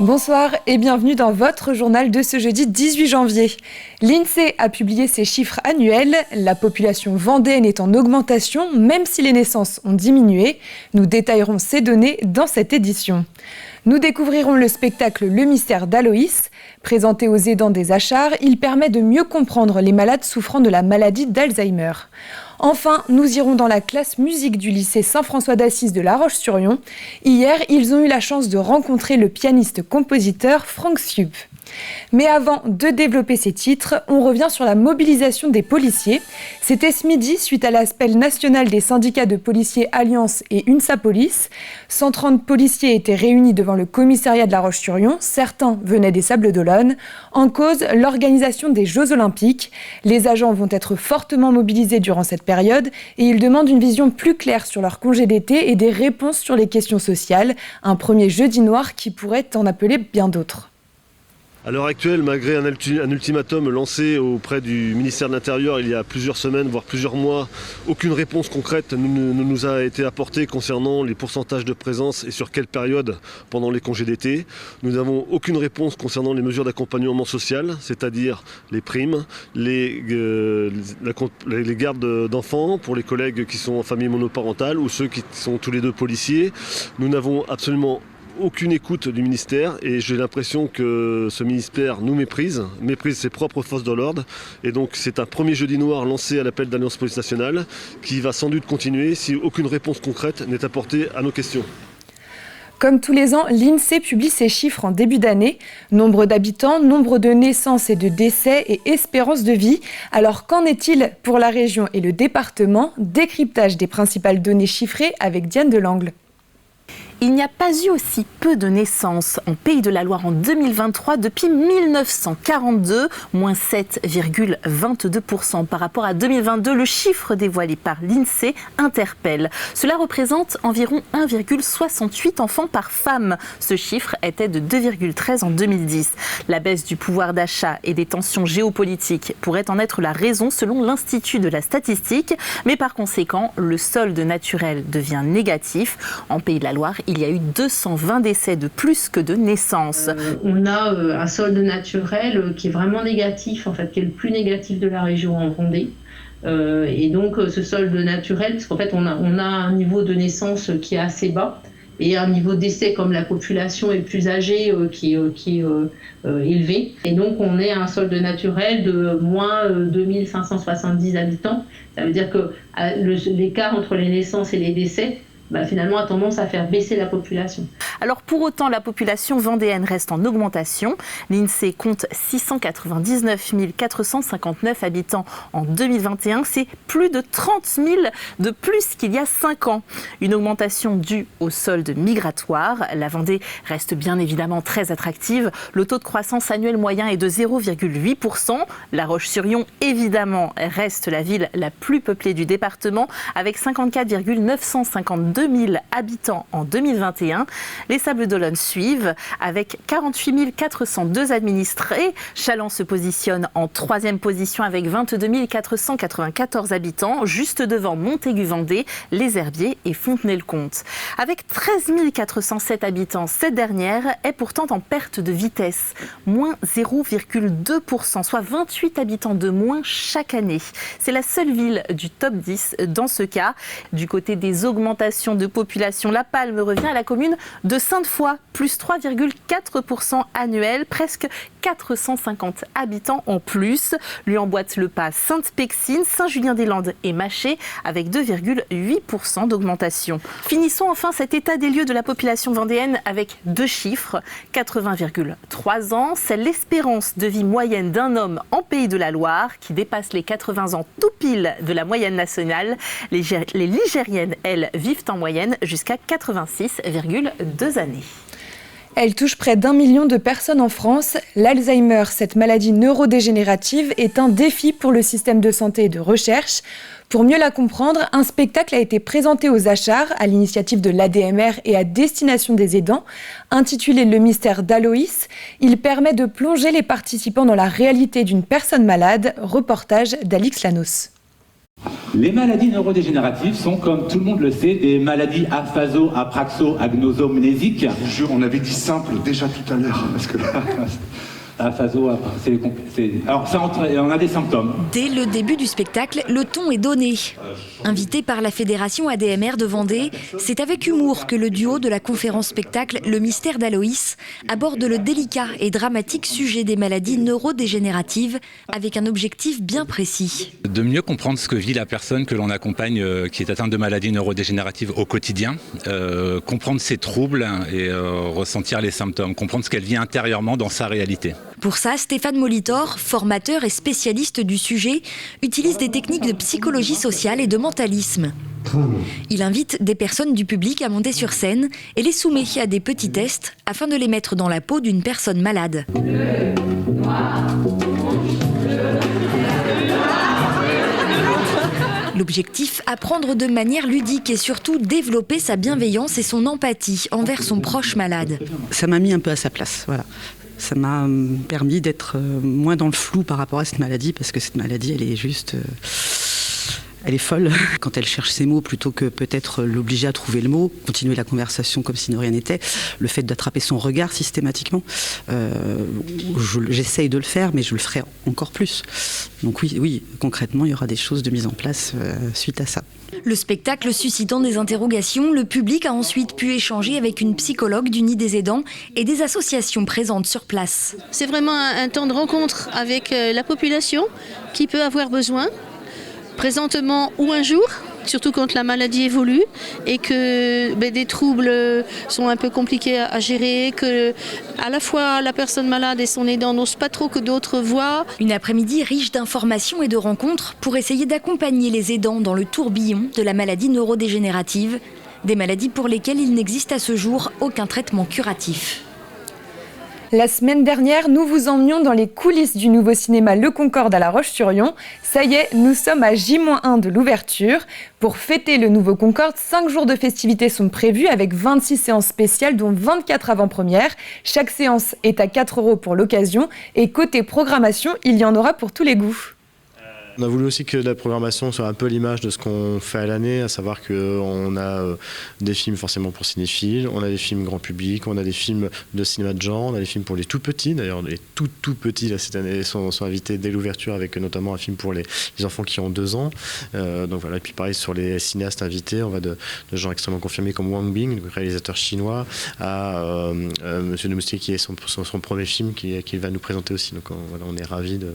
Bonsoir et bienvenue dans votre journal de ce jeudi 18 janvier. L'INSEE a publié ses chiffres annuels. La population vendéenne est en augmentation, même si les naissances ont diminué. Nous détaillerons ces données dans cette édition. Nous découvrirons le spectacle Le mystère d'Aloïs. Présenté aux aidants des Achards, il permet de mieux comprendre les malades souffrant de la maladie d'Alzheimer. Enfin, nous irons dans la classe musique du lycée Saint-François d'Assise de La Roche-sur-Yon. Hier, ils ont eu la chance de rencontrer le pianiste-compositeur Franck Sup. Mais avant de développer ces titres, on revient sur la mobilisation des policiers. C'était ce midi suite à l'appel national des syndicats de policiers Alliance et UNSA Police. 130 policiers étaient réunis devant le commissariat de La Roche-sur-Yon. Certains venaient des Sables-d'Olonne. En cause, l'organisation des Jeux Olympiques. Les agents vont être fortement mobilisés durant cette période et ils demandent une vision plus claire sur leur congé d'été et des réponses sur les questions sociales. Un premier jeudi noir qui pourrait en appeler bien d'autres. À l'heure actuelle, malgré un ultimatum lancé auprès du ministère de l'Intérieur il y a plusieurs semaines, voire plusieurs mois, aucune réponse concrète ne nous a été apportée concernant les pourcentages de présence et sur quelle période pendant les congés d'été. Nous n'avons aucune réponse concernant les mesures d'accompagnement social, c'est-à-dire les primes, les gardes d'enfants pour les collègues qui sont en famille monoparentale ou ceux qui sont tous les deux policiers. Nous n'avons absolument aucune écoute du ministère et j'ai l'impression que ce ministère nous méprise ses propres forces de l'ordre. Et donc c'est un premier jeudi noir lancé à l'appel d'Alliance Police Nationale qui va sans doute continuer si aucune réponse concrète n'est apportée à nos questions. Comme tous les ans, l'INSEE publie ses chiffres en début d'année. Nombre d'habitants, nombre de naissances et de décès et espérance de vie. Alors qu'en est-il pour la région et le département ? Décryptage des principales données chiffrées avec Diane Delangle. Il n'y a pas eu aussi peu de naissances en Pays de la Loire en 2023 depuis 1942, moins 7,22% par rapport à 2022. Le chiffre dévoilé par l'INSEE interpelle. Cela représente environ 1,68 enfants par femme. Ce chiffre était de 2,13 en 2010. La baisse du pouvoir d'achat et des tensions géopolitiques pourrait en être la raison selon l'Institut de la statistique. Mais par conséquent, le solde naturel devient négatif. En Pays de la Loire, il y a eu 220 décès de plus que de naissances. On a un solde naturel qui est vraiment négatif, en fait, qui est le plus négatif de la région en Vendée. Et donc ce solde naturel, parce qu'en fait on a un niveau de naissance qui est assez bas et un niveau d'essai comme la population est plus âgée qui est élevé. Et donc on est à un solde naturel de moins 2570 habitants. Ça veut dire que l'écart entre les naissances et les décès finalement a tendance à faire baisser la population. Alors pour autant, la population vendéenne reste en augmentation. L'INSEE compte 699 459 habitants en 2021. C'est plus de 30 000 de plus qu'il y a 5 ans. Une augmentation due au solde migratoire. La Vendée reste bien évidemment très attractive. Le taux de croissance annuel moyen est de 0,8%. La Roche-sur-Yon, évidemment, reste la ville la plus peuplée du département avec 54 952 000 habitants en 2021. Les Sables-d'Olonne suivent avec 48 402 administrés. Challans se positionne en 3e position avec 22 494 habitants, juste devant Montaigu-Vendée, Les Herbiers et Fontenay-le-Comte. Avec 13 407 habitants, cette dernière est pourtant en perte de vitesse, moins 0,2%, soit 28 habitants de moins chaque année. C'est la seule ville du top 10 dans ce cas. Du côté des augmentations de population, la palme revient à la commune de Sainte-Foy, plus 3,4% annuel, presque 450 habitants en plus. Lui emboîte le pas Sainte-Pexine, Saint-Julien-des-Landes et Maché avec 2,8% d'augmentation. Finissons enfin cet état des lieux de la population vendéenne avec 2 chiffres. 80,3 ans, c'est l'espérance de vie moyenne d'un homme en Pays de la Loire qui dépasse les 80 ans tout pile de la moyenne nationale. Les Ligériennes, elles, vivent en moyenne jusqu'à 86,2 années. Elle touche près d'1 million de personnes en France. L'Alzheimer, cette maladie neurodégénérative, est un défi pour le système de santé et de recherche. Pour mieux la comprendre, un spectacle a été présenté aux Achards à l'initiative de l'ADMR et à destination des aidants. Intitulé Le mystère d'Aloïs, il permet de plonger les participants dans la réalité d'une personne malade. Reportage d'Alix Lanos. Les maladies neurodégénératives sont, comme tout le monde le sait, des maladies aphaso-apraxo-agnosomnésiques. Je vous jure, on avait dit simple déjà tout à l'heure, parce que là... Alors ça, on a des symptômes. Dès le début du spectacle, le ton est donné. Invité par la Fédération ADMR de Vendée, c'est avec humour que le duo de la conférence spectacle Le Mystère d'Aloïs aborde le délicat et dramatique sujet des maladies neurodégénératives avec un objectif bien précis. De mieux comprendre ce que vit la personne que l'on accompagne qui est atteinte de maladies neurodégénératives au quotidien, comprendre ses troubles et ressentir les symptômes, comprendre ce qu'elle vit intérieurement dans sa réalité. Pour ça, Stéphane Molitor, formateur et spécialiste du sujet, utilise des techniques de psychologie sociale et de mentalisme. Il invite des personnes du public à monter sur scène et les soumet à des petits tests afin de les mettre dans la peau d'une personne malade. Bleu, noir, rouge, bleu. L'objectif, apprendre de manière ludique et surtout développer sa bienveillance et son empathie envers son proche malade. Ça m'a mis un peu à sa place, voilà. Ça m'a permis d'être moins dans le flou par rapport à cette maladie, parce que cette maladie, elle est juste... Elle est folle. Quand elle cherche ses mots, plutôt que peut-être l'obliger à trouver le mot, continuer la conversation comme si de rien n'était, le fait d'attraper son regard systématiquement, j'essaye de le faire, mais je le ferai encore plus. Donc oui, concrètement, il y aura des choses de mise en place suite à ça. Le spectacle suscitant des interrogations, le public a ensuite pu échanger avec une psychologue du Nid des aidants et des associations présentes sur place. C'est vraiment un temps de rencontre avec la population qui peut avoir besoin, présentement ou un jour, surtout quand la maladie évolue et que des troubles sont un peu compliqués à gérer, que à la fois la personne malade et son aidant n'osent pas trop que d'autres voient. Une après-midi riche d'informations et de rencontres pour essayer d'accompagner les aidants dans le tourbillon de la maladie neurodégénérative, des maladies pour lesquelles il n'existe à ce jour aucun traitement curatif. La semaine dernière, nous vous emmenions dans les coulisses du nouveau cinéma Le Concorde à La Roche-sur-Yon. Ça y est, nous sommes à J-1 de l'ouverture. Pour fêter le nouveau Concorde, 5 jours de festivités sont prévus avec 26 séances spéciales, dont 24 avant-premières. Chaque séance est à 4 € pour l'occasion. Et côté programmation, il y en aura pour tous les goûts. On a voulu aussi que la programmation soit un peu l'image de ce qu'on fait à l'année, à savoir qu'on a des films forcément pour cinéphiles, on a des films grand public, on a des films de cinéma de genre, on a des films pour les tout petits. D'ailleurs, les tout petits là, cette année sont invités dès l'ouverture avec notamment un film pour les enfants qui ont 2 ans. Donc voilà, et puis pareil sur les cinéastes invités, on va de gens extrêmement confirmés comme Wang Bing, le réalisateur chinois, à Monsieur de Moustier qui est son premier film qu'il va nous présenter aussi. Donc voilà, on est ravis de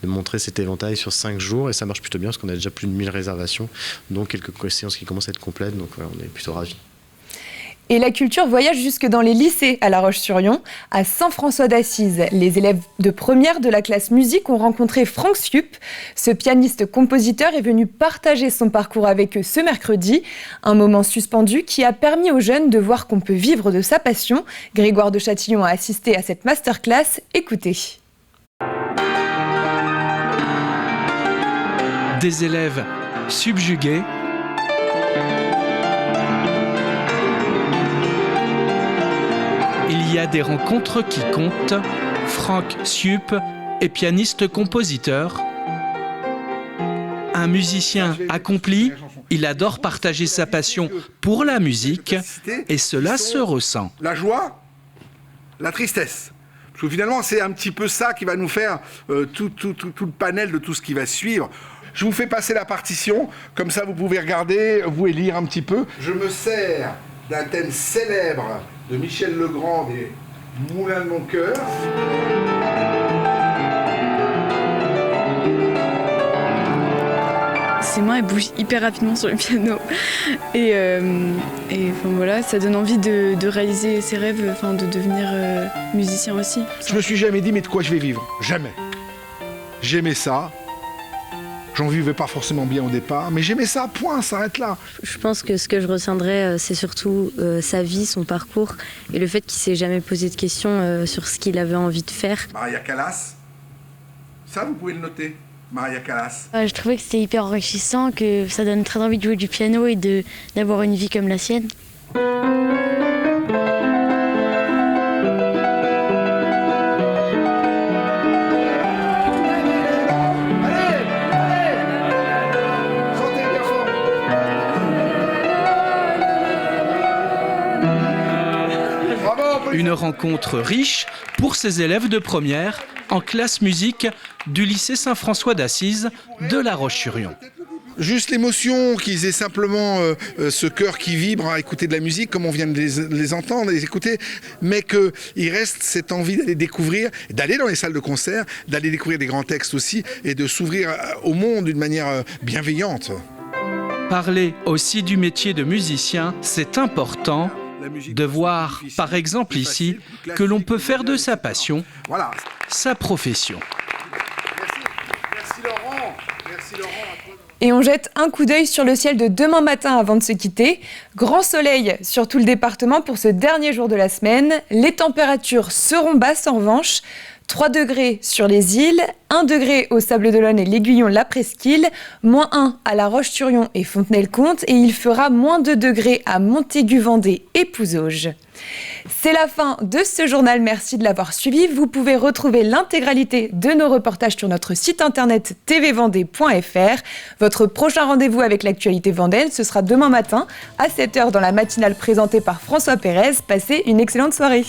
montrer cet éventail sur 5 jours et ça marche plutôt bien parce qu'on a déjà plus de 1000 réservations, donc quelques séances qui commencent à être complètes, donc voilà, on est plutôt ravis. Et la culture voyage jusque dans les lycées à La Roche-sur-Yon. À Saint-François d'Assise, les élèves de première de la classe musique ont rencontré Franck Siup. Ce pianiste-compositeur est venu partager son parcours avec eux ce mercredi. Un moment suspendu qui a permis aux jeunes de voir qu'on peut vivre de sa passion. Grégoire de Châtillon a assisté à cette masterclass. Écoutez. Des élèves subjugués, il y a des rencontres qui comptent. Franck Siup est pianiste-compositeur. Un musicien accompli, il adore partager sa passion pour la musique et cela se ressent. La joie, la tristesse. Parce que finalement, c'est un petit peu ça qui va nous faire tout le panel de tout ce qui va suivre. Je vous fais passer la partition, comme ça vous pouvez regarder, vous et lire un petit peu. Je me sers d'un thème célèbre de Michel Legrand des Moulins de mon cœur. Ses mains elles bougent hyper rapidement sur le piano et enfin, voilà, ça donne envie de réaliser ses rêves, enfin, de devenir musicien aussi. Je me suis jamais dit mais de quoi je vais vivre, jamais. J'aimais ça. J'en vivais pas forcément bien au départ, mais j'aimais ça, point, ça s'arrête là. Je pense que ce que je retiendrai, c'est surtout sa vie, son parcours, et le fait qu'il s'est jamais posé de questions sur ce qu'il avait envie de faire. Maria Callas, ça vous pouvez le noter, Maria Callas. Je trouvais que c'était hyper enrichissant, que ça donne très envie de jouer du piano et d'avoir une vie comme la sienne. Une rencontre riche pour ces élèves de première en classe musique du lycée Saint-François d'Assise de La Roche-sur-Yon. Juste l'émotion, qu'ils aient simplement ce cœur qui vibre à écouter de la musique, comme on vient de les entendre, de les écouter, mais qu'il reste cette envie d'aller découvrir, d'aller dans les salles de concert, d'aller découvrir des grands textes aussi, et de s'ouvrir au monde d'une manière bienveillante. Parler aussi du métier de musicien, c'est important. De voir, par exemple ici, que l'on peut faire de sa passion sa profession. Merci Laurent. Merci Laurent. Et on jette un coup d'œil sur le ciel de demain matin avant de se quitter. Grand soleil sur tout le département pour ce dernier jour de la semaine. Les températures seront basses en revanche. 3 degrés sur les îles, 1 degré au Sable-d'Olonne et l'Aiguillon, la Presqu'île, -1 à La Roche-sur-Yon et Fontenay-le-Comte et il fera -2 degrés à Montaigu-Vendée et Pouzauges. C'est la fin de ce journal, merci de l'avoir suivi. Vous pouvez retrouver l'intégralité de nos reportages sur notre site internet tvvendée.fr. Votre prochain rendez-vous avec l'actualité vendéenne, ce sera demain matin à 7h dans la matinale présentée par François Pérez. Passez une excellente soirée.